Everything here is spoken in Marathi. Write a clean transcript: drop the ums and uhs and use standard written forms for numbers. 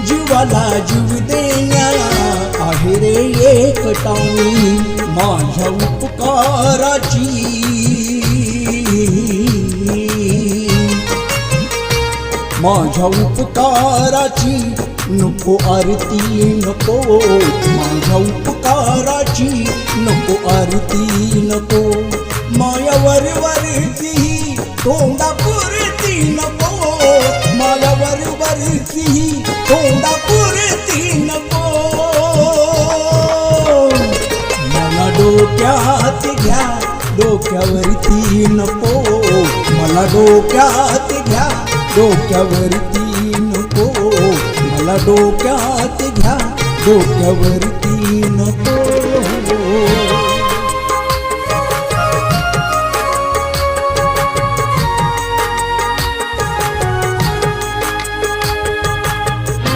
जीवाला जीव देण्या आहे रे एकटावी माझ्या उपकाराची माझ्या उपकाराची नको आरती नको माझ्या उपकाराची नको आरती नको मायावर वरती तोंडापुरती नको मायावर वरती तोंडापुरती नको मला डोक्यात घ्या डोक्यावरती नको मला डोक्यात घ्या डोक्यावरती नको मला डोक्यात घ्या डोक्यावरती नको